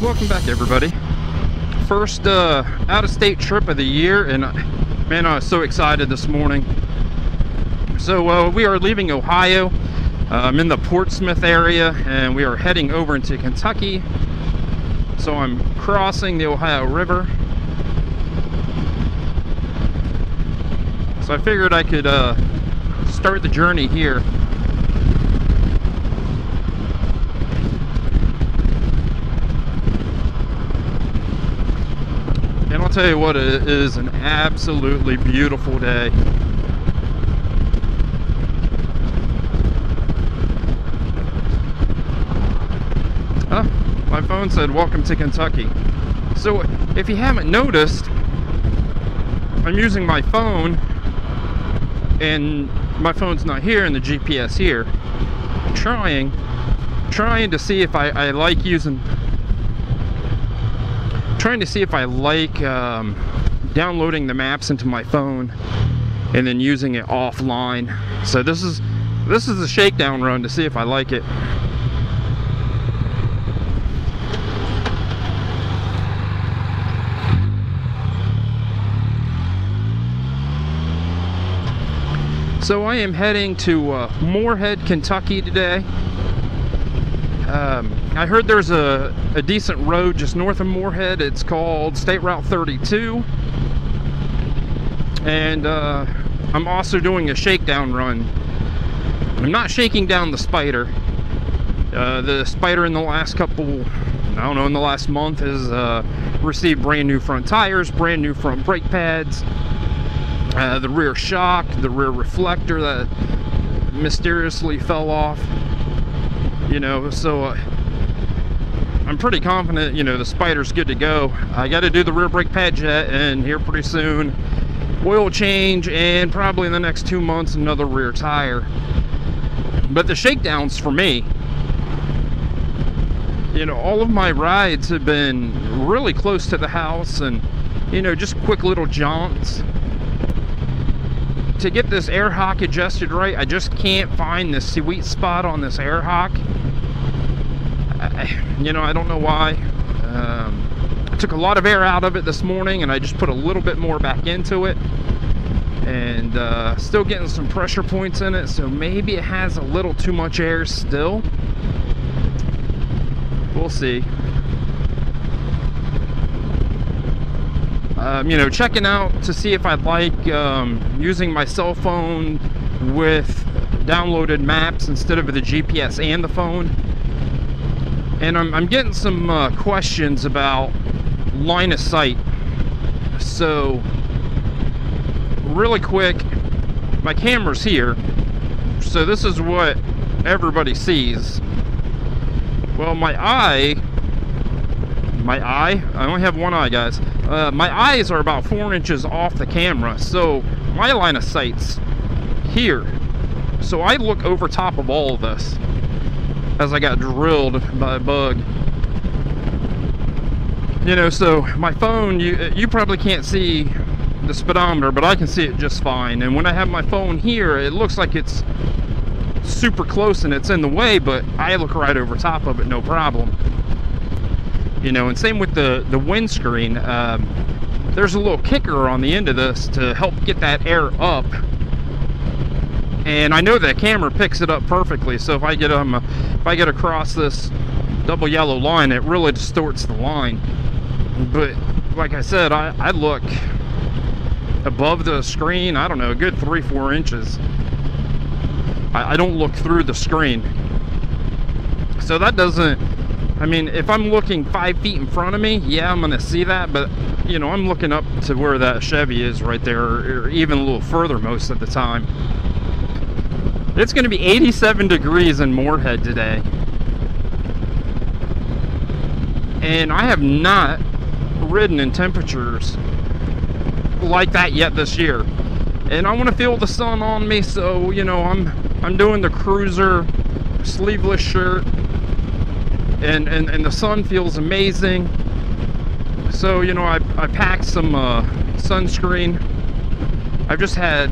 Welcome back, everybody. First out-of-state trip of the year, and man, I was so excited this morning. So we are leaving Ohio. I'm in the Portsmouth area, and we are heading over into Kentucky. So I'm crossing the Ohio River. So I figured I could start the journey here. And I'll tell you what, it is an absolutely beautiful day. My phone said, "Welcome to Kentucky." So if you haven't noticed, I'm using my phone, and my phone's not here, and the GPS here. Trying to see if I like using. Trying to see if I like downloading the maps into my phone and then using it offline. So this is a shakedown run to see if I like it. So I am heading to Moorhead, Kentucky today. I heard there's a decent road just north of Moorhead. It's called State Route 32. And I'm also doing a shakedown run. I'm not shaking down the Spider. The Spider in the last couple, I don't know, in the last month has received brand new front tires, brand new front brake pads, the rear shock, the rear reflector that mysteriously fell off. You know, so I'm pretty confident, you know, the Spider's good to go. I got to do the rear brake pad jet, and here pretty soon, oil change, and probably in the next 2 months, another rear tire. But the shakedowns for me, you know, all of my rides have been really close to the house, and, you know, just quick little jaunts. To get this air hock adjusted right, I just can't find the sweet spot on this air hock. You know, I don't know why. I took a lot of air out of it this morning, and I just put a little bit more back into it, and still getting some pressure points in it, so maybe it has a little too much air still. We'll see. You know, checking out to see if I like using my cell phone with downloaded maps instead of the GPS and the phone. And I'm getting some questions about line of sight. So, really quick, my camera's here. So this is what everybody sees. Well, my eye, I only have one eye, guys. My eyes are about 4 inches off the camera, so my line of sight's here. So I look over top of all of this as I got drilled by a bug. You know, so my phone, you probably can't see the speedometer, but I can see it just fine. And when I have my phone here, it looks like it's super close and it's in the way, but I look right over top of it, no problem. You know, and same with the windscreen. There's a little kicker on the end of this to help get that air up, and I know that camera picks it up perfectly. So if I get across this double yellow line, it really distorts the line. But like I said, I look above the screen, I don't know, a good 3-4 inches. I don't look through the screen, so that doesn't, I mean, if I'm looking 5 feet in front of me, yeah, I'm gonna see that, but you know, I'm looking up to where that Chevy is right there, or even a little further most of the time. It's gonna be 87 degrees in Moorhead today, and I have not ridden in temperatures like that yet this year. And I want to feel the sun on me, so you know, I'm doing the cruiser sleeveless shirt, and the sun feels amazing. So you know, I packed some sunscreen. I've just had,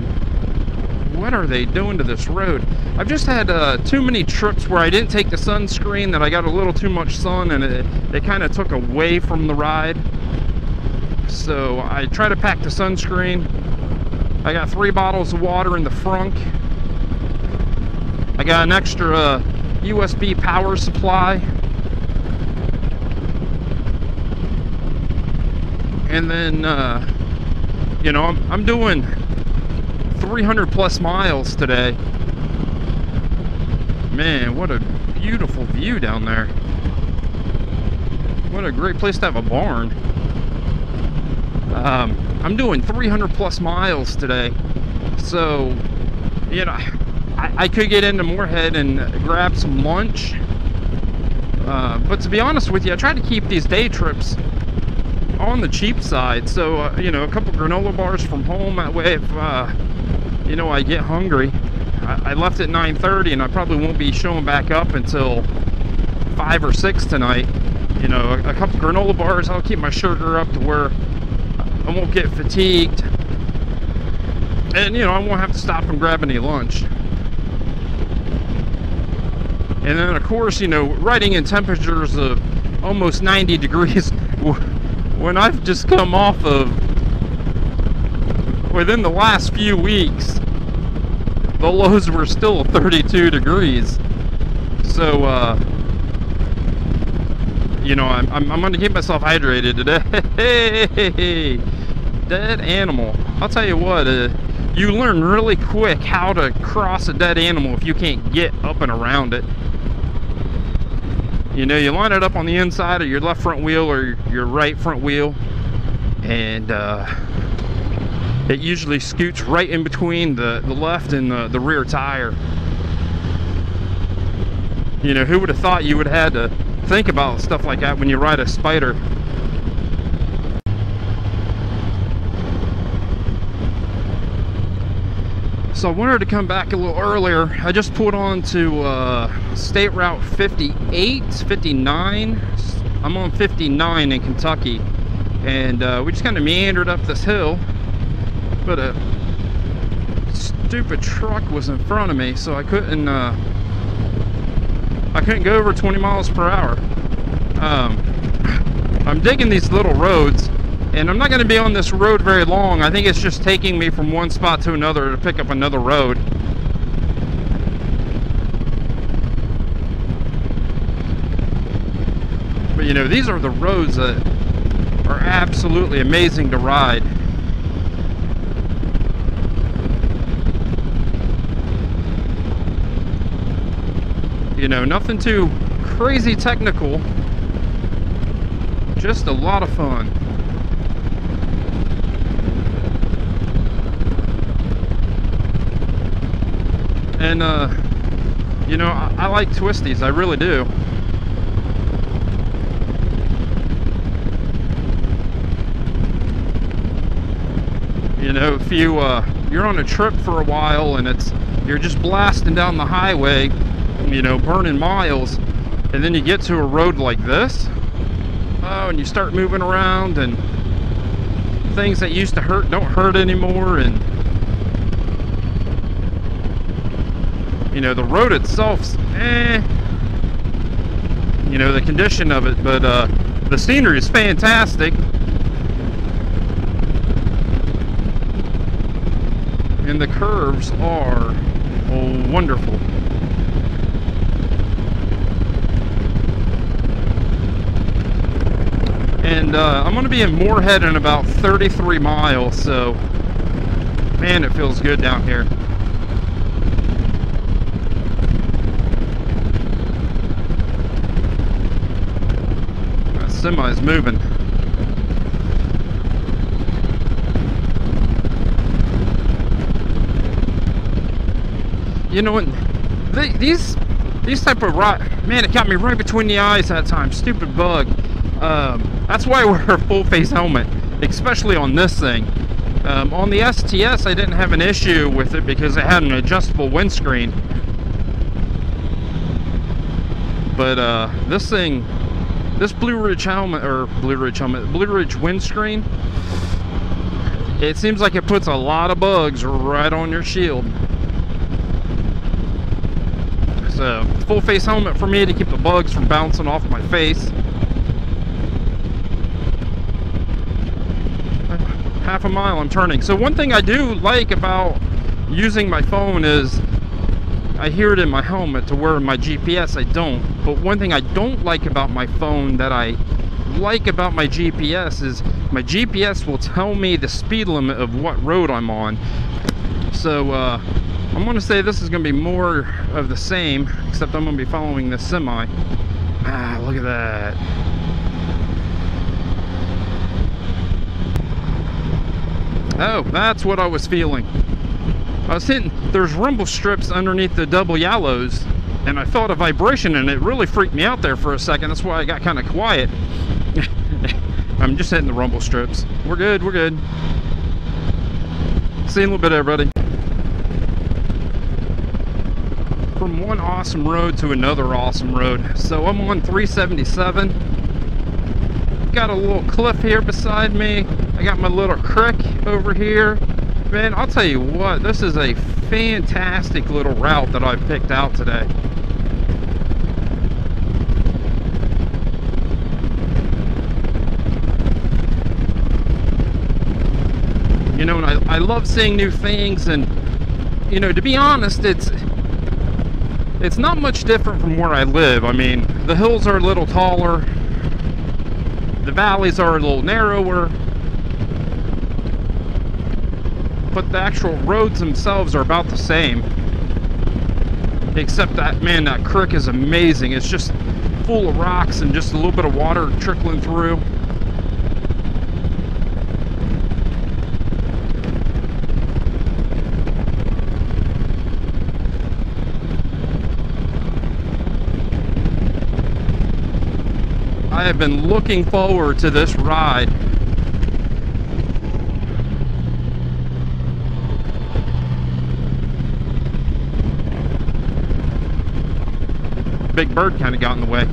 what are they doing to this road? I've just had too many trips where I didn't take the sunscreen, that I got a little too much sun, and it kind of took away from the ride. So I try to pack the sunscreen. I got 3 bottles of water in the frunk. I got an extra USB power supply. And then, you know, I'm doing 300 plus miles today. Man, what a beautiful view down there. What a great place to have a barn. I'm doing 300 plus miles today. So, you know, I could get into Moorhead and grab some lunch. But to be honest with you, I try to keep these day trips on the cheap side. So, you know, a couple granola bars from home. That way, if, you know, I get hungry. I left at 9:30, and I probably won't be showing back up until 5 or 6 tonight. You know, a couple granola bars, I'll keep my sugar up to where I won't get fatigued. And, you know, I won't have to stop and grab any lunch. And then, of course, you know, riding in temperatures of almost 90 degrees, when I've just come off of, within the last few weeks, the lows were still 32 degrees. So, you know, I'm going to keep myself hydrated today. Hey, dead animal. I'll tell you what, you learn really quick how to cross a dead animal if you can't get up and around it. You know, you line it up on the inside of your left front wheel or your right front wheel, and it usually scoots right in between the left and the rear tire. You know, who would have thought you would have had to think about stuff like that when you ride a Spyder? So I wanted to come back a little earlier. I just pulled on to State Route 58, 59. I'm on 59 in Kentucky. And we just kind of meandered up this hill. But a stupid truck was in front of me, so I couldn't go over 20 miles per hour. I'm digging these little roads, and I'm not going to be on this road very long. I think it's just taking me from one spot to another to pick up another road. But you know, these are the roads that are absolutely amazing to ride. You know, nothing too crazy technical, just a lot of fun. And you know, I like twisties, I really do. You know, if you're on a trip for a while and you're just blasting down the highway, you know, burning miles, and then you get to a road like this, oh, and you start moving around, and things that used to hurt don't hurt anymore, and you know, the road itself's you know, the condition of it, but the scenery is fantastic. And the curves are wonderful. And I'm going to be in Moorhead in about 33 miles, so man, it feels good down here. That semi's moving. You know what? These type of man, it got me right between the eyes that time. Stupid bug. That's why I wear a full face helmet, especially on this thing. On the STS, I didn't have an issue with it because it had an adjustable windscreen. But this thing, this Blue Ridge windscreen, it seems like it puts a lot of bugs right on your shield. So, full face helmet for me to keep the bugs from bouncing off my face. Half a mile I'm turning. So one thing I do like about using my phone is I hear it in my helmet, to where my GPS I don't. But one thing I don't like about my phone that I like about my GPS is my GPS will tell me the speed limit of what road I'm on. So I'm gonna say this is gonna be more of the same, except I'm gonna be following this semi. Ah, look at that. Oh, that's what I was feeling. I was hitting, there's rumble strips underneath the double yellows, and I felt a vibration, and it really freaked me out there for a second. That's why I got kind of quiet. I'm just hitting the rumble strips. We're good, we're good. See you in a little bit, everybody. From one awesome road to another awesome road. So I'm on 377. Got a little cliff here beside me. I got my little creek over here. Man, I'll tell you what, this is a fantastic little route that I've picked out today. You know, and I love seeing new things, and you know, to be honest, it's not much different from where I live. I mean, the hills are a little taller, the valleys are a little narrower, but the actual roads themselves are about the same. Except that, man, that creek is amazing. It's just full of rocks and just a little bit of water trickling through. I have been looking forward to this ride. Big bird kind of got in the way.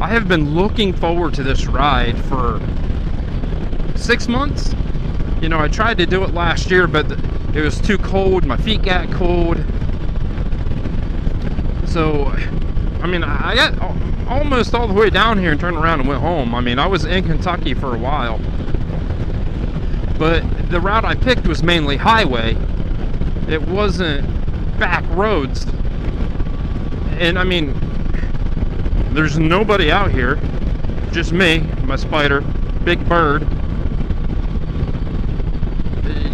I have been looking forward to this ride for 6 months. You know, I tried to do it last year, but it was too cold. My feet got cold. So, I mean, I got almost all the way down here and turned around and went home. I mean, I was in Kentucky for a while. But the route I picked was mainly highway. It wasn't back roads. And I mean, there's nobody out here, just me, my Spider, Big Bird.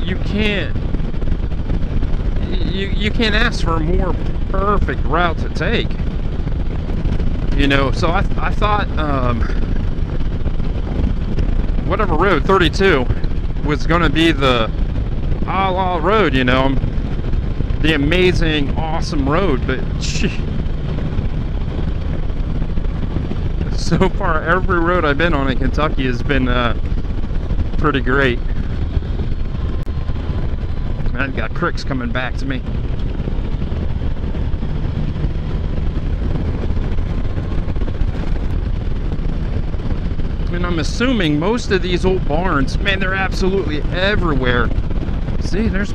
You can't ask for a more perfect route to take. You know, so I thought whatever road, 32, was gonna be the a la road, you know, the amazing, awesome road. But so far, every road I've been on in Kentucky has been pretty great. I've got cricks coming back to me. And I'm assuming most of these old barns, man, they're absolutely everywhere. See, there's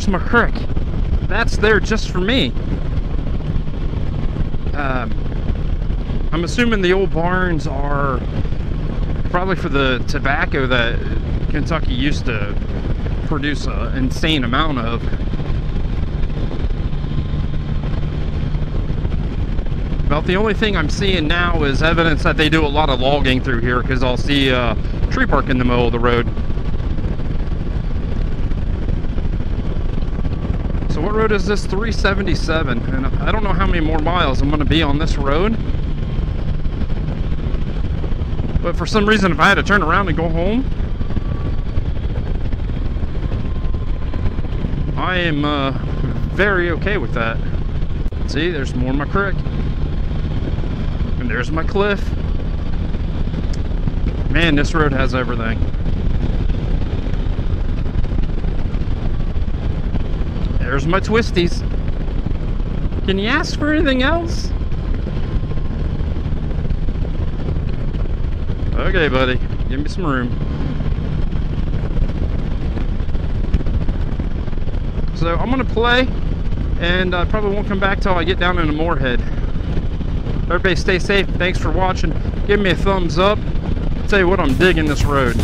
my creek. That's there just for me. I'm assuming the old barns are probably for the tobacco that Kentucky used to produce an insane amount of. About the only thing I'm seeing now is evidence that they do a lot of logging through here, because I'll see a tree park in the middle of the road. So what road is this? 377, and I don't know how many more miles I'm going to be on this road. But for some reason, if I had to turn around and go home, I am very okay with that. See, there's more of my creek. And there's my cliff. Man, this road has everything. There's my twisties. Can you ask for anything else? Okay, buddy. Give me some room. So I'm gonna play, and I probably won't come back till I get down into Moorhead. Everybody stay safe. Thanks for watching. Give me a thumbs up. I'll tell you what, I'm digging this road.